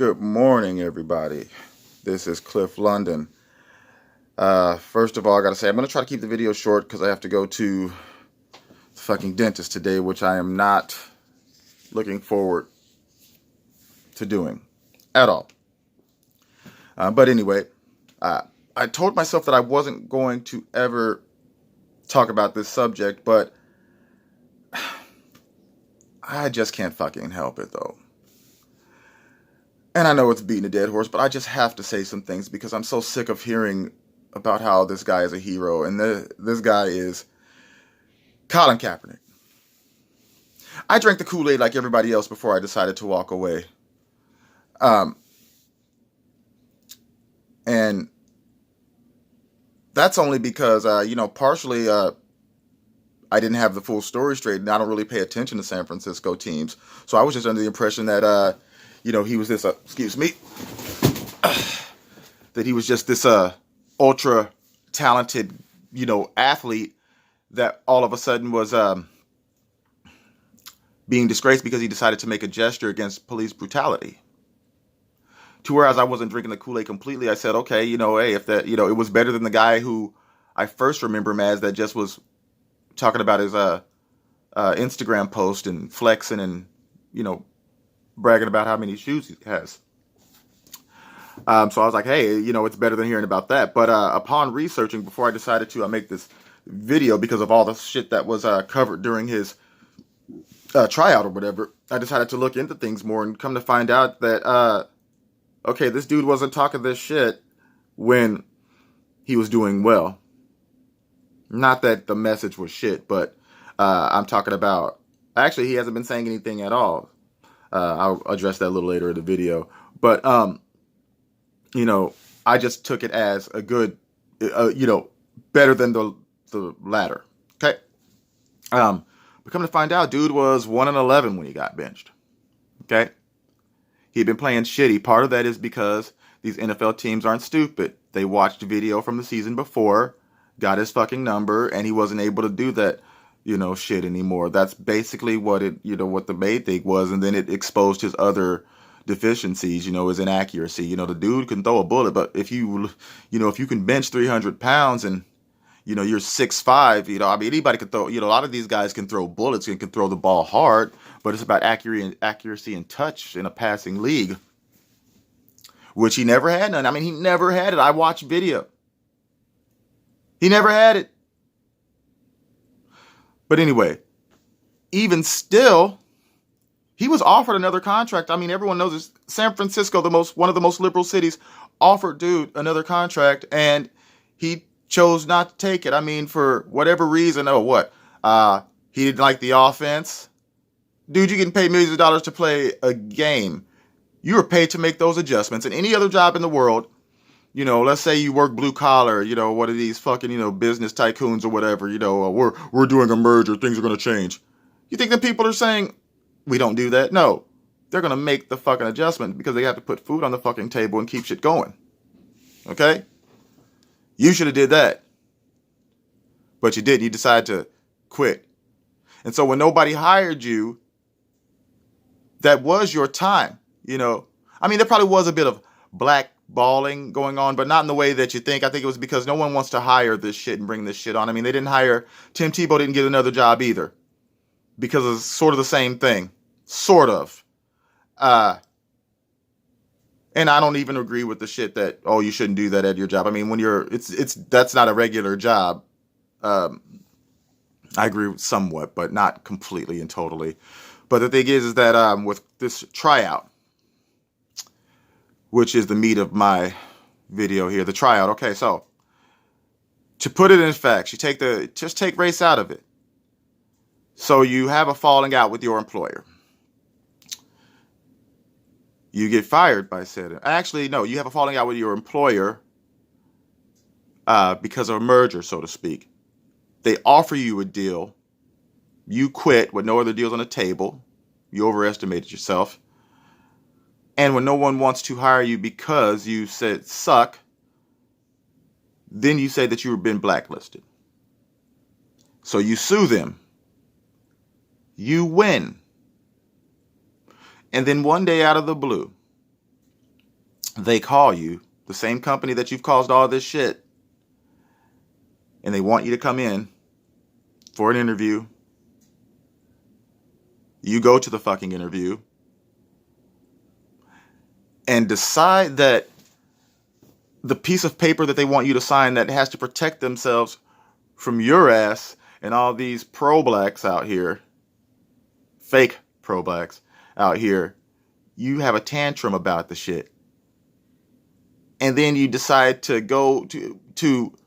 Good morning, everybody. This is Cliff London. First of all, I gotta say, I'm gonna try to keep the video short because I have to go to the fucking dentist today, which I am not looking forward to doing at all. But anyway, I told myself that I wasn't going to ever talk about this subject, but I just can't fucking help it, though. And I know it's beating a dead horse, but I just have to say some things because I'm so sick of hearing about how this guy is a hero. And this guy is Colin Kaepernick. I drank the Kool-Aid like everybody else before I decided to walk away. And that's only because, partially I didn't have the full story straight, and I don't really pay attention to San Francisco teams. So I was just under the impression that, he was this, that he was just this ultra talented, athlete that all of a sudden was being disgraced because he decided to make a gesture against police brutality. To whereas I wasn't drinking the Kool-Aid completely, I said, okay, hey, if that, it was better than the guy who I first remember him as that just was talking about his Instagram post and flexing and, bragging about how many shoes he has. So I was like, hey, it's better than hearing about that. But upon researching, before I decided to make this video because of all the shit that was covered during his tryout or whatever, I decided to look into things more and come to find out that, okay, this dude wasn't talking this shit when he was doing well. Not that the message was shit, but I'm talking about, actually, he hasn't been saying anything at all. I'll address that a little later in the video. But, I just took it as a good, better than the latter. Okay. But come to find out, dude was 1-11 when he got benched. Okay. He'd been playing shitty. Part of that is because these NFL teams aren't stupid. They watched a video from the season before, got his fucking number, and he wasn't able to do that, shit anymore. That's basically what what the main thing was. And then it exposed his other deficiencies, his inaccuracy. The dude can throw a bullet, but if you can bench 300 pounds and, you're 6'5", anybody can throw, a lot of these guys can throw bullets and can throw the ball hard, but it's about accuracy and touch in a passing league, which he never had none. He never had it. I watched video. He never had it. But anyway, even still, he was offered another contract. Everyone knows this. San Francisco, one of the most liberal cities, offered dude another contract, and he chose not to take it. For whatever reason. He didn't like the offense. Dude, you getting paid millions of dollars to play a game. You are paid to make those adjustments. And any other job in the world, let's say you work blue collar, one of these fucking, business tycoons or whatever, we're doing a merger, things are going to change. You think that people are saying, we don't do that? No. They're going to make the fucking adjustment because they have to put food on the fucking table and keep shit going. Okay? You should have did that. But you didn't. You decided to quit. And so when nobody hired you, that was your time, there probably was a bit of blackballing going on, but not in the way that you think. I think it was because no one wants to hire this shit and bring this shit on. They didn't hire, Tim Tebow didn't get another job either. Because it's sort of the same thing. Sort of. And I don't even agree with the shit that, you shouldn't do that at your job. When that's not a regular job. I agree somewhat, but not completely and totally. But the thing is that with this tryout, which is the meat of my video here, the tryout. Okay, so to put it in facts, just take race out of it. So you have a falling out with your employer. You get fired by said. Actually, no, you have a falling out with your employer because of a merger, so to speak. They offer you a deal. You quit with no other deals on the table. You overestimated yourself. And when no one wants to hire you because you said suck, then you say that you've been blacklisted. So you sue them. You win. And then one day out of the blue, they call you, the same company that you've caused all this shit, and they want you to come in for an interview. You go to the fucking interview and decide that the piece of paper that they want you to sign that has to protect themselves from your ass and all these pro-blacks out here, fake pro-blacks out here, you have a tantrum about the shit. And then you decide to go to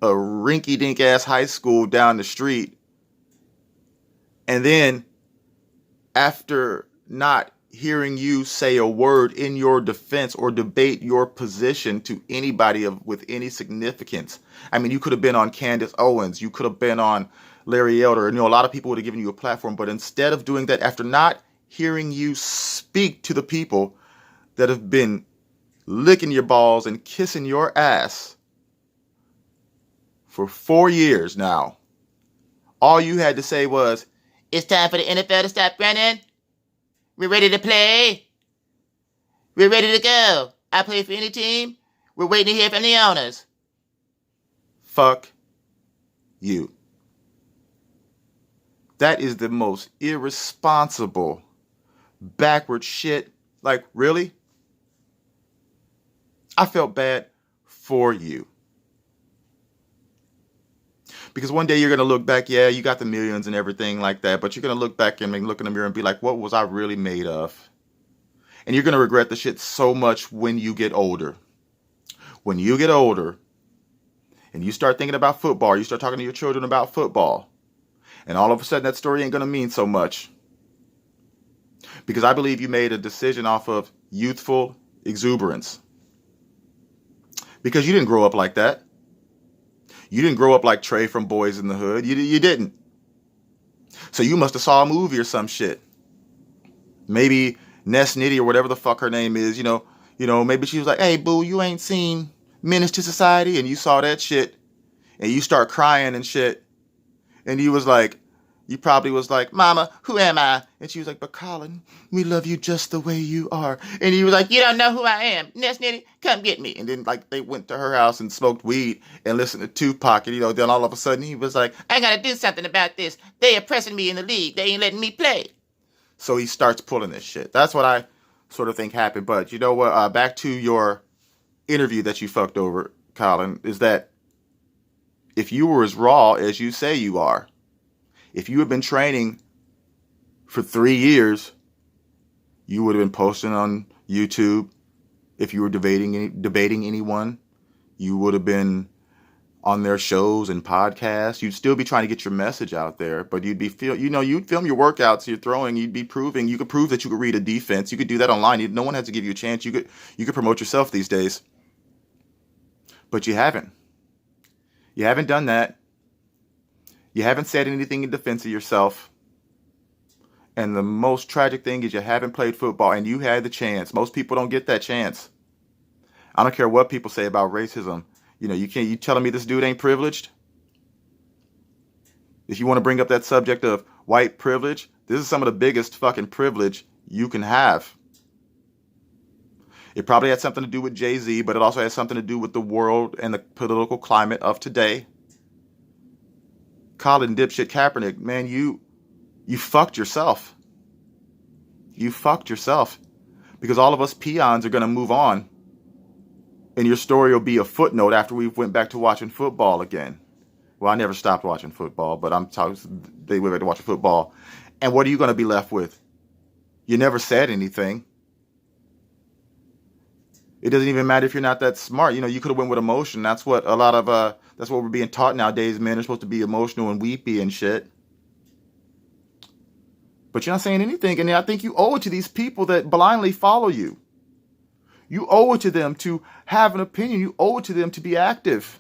a rinky-dink ass high school down the street. And then after not hearing you say a word in your defense or debate your position to anybody with any significance. I mean, you could have been on Candace Owens. You could have been on Larry Elder. A lot of people would have given you a platform. But instead of doing that, after not hearing you speak to the people that have been licking your balls and kissing your ass for 4 years now, all you had to say was, "It's time for the NFL to stop running. We're ready to play. We're ready to go. I play for any team. We're waiting to hear from the owners." Fuck you. That is the most irresponsible, backward shit. Like, really? I felt bad for you. Because one day you're going to look back, yeah, you got the millions and everything like that, but you're going to look back and look in the mirror and be like, what was I really made of? And you're going to regret the shit so much when you get older. When you get older and you start thinking about football, you start talking to your children about football, and all of a sudden that story ain't going to mean so much. Because I believe you made a decision off of youthful exuberance. Because you didn't grow up like that. You didn't grow up like Trey from Boys in the Hood. You didn't. So you must have saw a movie or some shit. Maybe Ness Nitty or whatever the fuck her name is, maybe she was like, "Hey, boo, you ain't seen Menace to Society?" And you saw that shit. And you start crying and shit. And you probably was like, "Mama, who am I?" And she was like, "But Colin, we love you just the way you are." And you was like, "You don't know who I am. Ness Nitty, come get me." And then they went to her house and smoked weed and listened to Tupac. And then all of a sudden he was like, "I gotta do something about this. They oppressing me in the league. They ain't letting me play." So he starts pulling this shit. That's what I sort of think happened. But you know what? Back to your interview that you fucked over, Colin, is that if you were as raw as you say you are, if you had been training for 3 years, you would have been posting on YouTube. If you were debating anyone, you would have been on their shows and podcasts. You'd still be trying to get your message out there, but you'd film your workouts, you're throwing, you could prove that you could read a defense. You could do that online. No one has to give you a chance. You could promote yourself these days. But you haven't. You haven't done that. You haven't said anything in defense of yourself. And the most tragic thing is you haven't played football, and you had the chance. Most people don't get that chance. I don't care what people say about racism. You telling me this dude ain't privileged? If you want to bring up that subject of white privilege, this is some of the biggest fucking privilege you can have. It probably had something to do with Jay-Z, but it also has something to do with the world and the political climate of today. Colin dipshit Kaepernick, man, you fucked yourself. You fucked yourself. Because all of us peons are going to move on. And your story will be a footnote after we went back to watching football again. Well, I never stopped watching football, but they went back to watching football. And what are you going to be left with? You never said anything. It doesn't even matter if you're not that smart. You could have went with emotion. That's what that's what we're being taught nowadays. Men are supposed to be emotional and weepy and shit. But you're not saying anything. And I think you owe it to these people that blindly follow you. You owe it to them to have an opinion. You owe it to them to be active.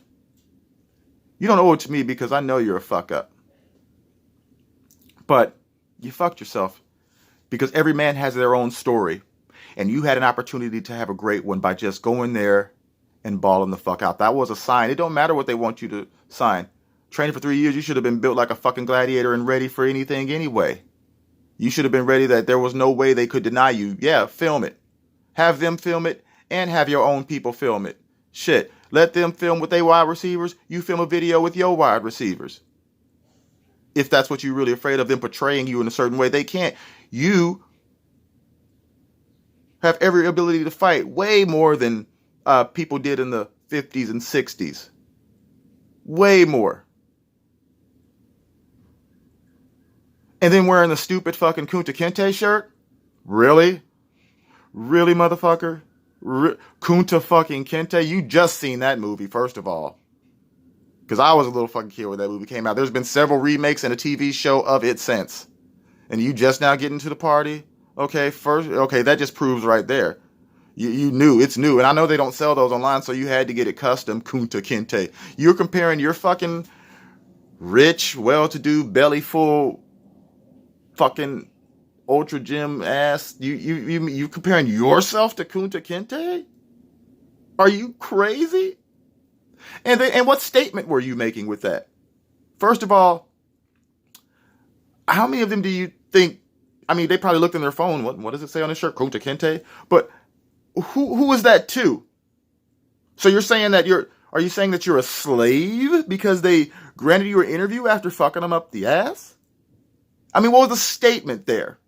You don't owe it to me because I know you're a fuck up. But you fucked yourself because every man has their own story. And you had an opportunity to have a great one by just going there and balling the fuck out. That was a sign. It don't matter what they want you to sign. Training for 3 years, you should have been built like a fucking gladiator and ready for anything anyway. You should have been ready that there was no way they could deny you. Yeah, film it. Have them film it and have your own people film it. Shit, let them film with their wide receivers. You film a video with your wide receivers. If that's what you're really afraid of them portraying you in a certain way, they can't. You have every ability to fight way more than people did in the 50s and 60s. Way more. And then wearing the stupid fucking Kunta Kinte shirt? Really? Really, motherfucker? Kunta fucking Kinte? You just seen that movie, first of all. Because I was a little fucking kid when that movie came out. There's been several remakes and a TV show of it since. And you just now getting to the party? Okay, that just proves right there. You knew, it's new. And I know they don't sell those online, so you had to get it custom, Kunta Kinte. You're comparing your fucking rich, well-to-do, belly-full, fucking ultra gym ass. You comparing yourself to Kunta Kinte? Are you crazy? And what statement were you making with that? First of all, how many of them do you think? I mean, they probably looked in their phone. What does it say on his shirt? Kunta Kinte. But who is that to? So you're saying that are you saying that you're a slave because they granted you an interview after fucking them up the ass? I mean, what was the statement there?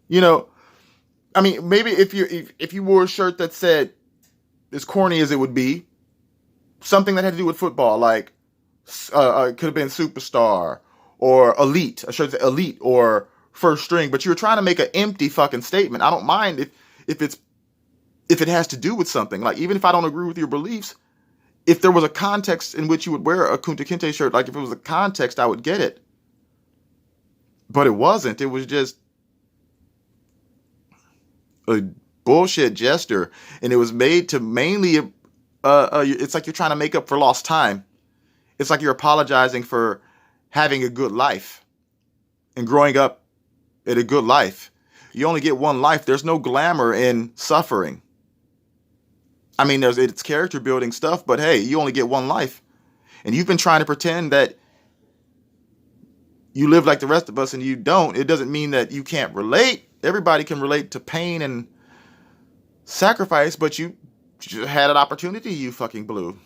You know, I mean, maybe if you wore a shirt that said, as corny as it would be, something that had to do with football, like it could have been superstar or elite, a shirt that elite or first string, but you're trying to make an empty fucking statement. I don't mind if it has to do with something. Like, even if I don't agree with your beliefs, if there was a context in which you would wear a Kunta Kinte shirt, like if it was a context, I would get it. But it wasn't. It was just a bullshit gesture, and it was made to mainly it's like you're trying to make up for lost time. It's like you're apologizing for having a good life and growing up in a good life. You only get one life. There's no glamour in suffering. I mean, it's character building stuff, but hey, you only get one life. And you've been trying to pretend that you live like the rest of us and you don't. It doesn't mean that you can't relate. Everybody can relate to pain and sacrifice, but you had an opportunity you fucking blew.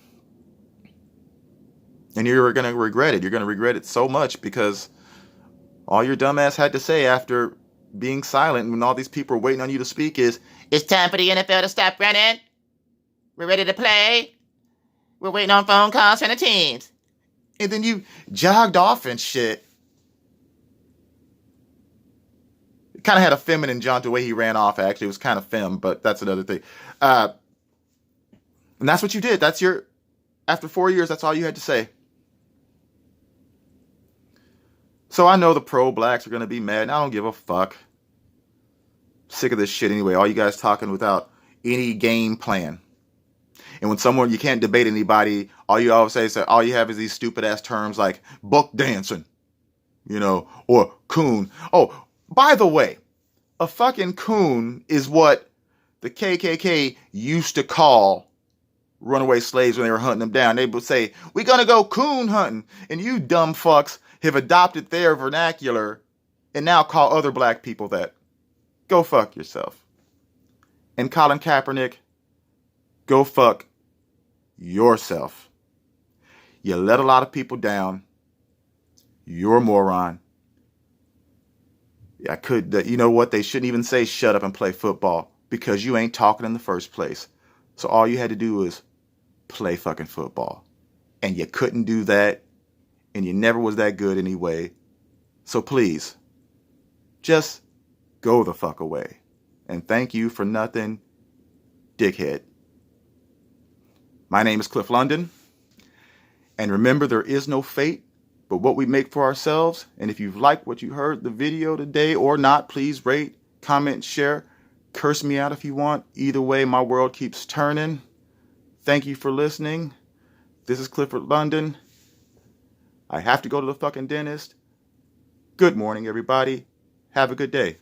And you're going to regret it. You're going to regret it so much because all your dumbass had to say after being silent when all these people are waiting on you to speak is, "It's time for the NFL to stop running. We're ready to play. We're waiting on phone calls from the teams." And then you jogged off and shit. It kind of had a feminine jaunt the way he ran off, actually. It was kind of femme, but that's another thing. And that's what you did. After 4 years, that's all you had to say. So I know the pro-blacks are going to be mad, and I don't give a fuck. Sick of this shit anyway. All you guys talking without any game plan. And when you can't debate anybody, all you always say is that all you have is these stupid ass terms like buck dancing, or coon. Oh, by the way, a fucking coon is what the KKK used to call runaway slaves when they were hunting them down. They would say, "We're going to go coon hunting." And you dumb fucks have adopted their vernacular and now call other black people that. Go fuck yourself. And Colin Kaepernick, go fuck yourself. You let a lot of people down. You're a moron. You know what? They shouldn't even say shut up and play football because you ain't talking in the first place. So all you had to do was play fucking football. And you couldn't do that. And you never was that good anyway. So please, just go the fuck away. And thank you for nothing, dickhead. My name is Cliff London. And remember, there is no fate but what we make for ourselves. And if you've liked what you heard the video today or not, please rate, comment, share. Curse me out if you want. Either way, my world keeps turning. Thank you for listening. This is Clifford London. I have to go to the fucking dentist. Good morning, everybody. Have a good day.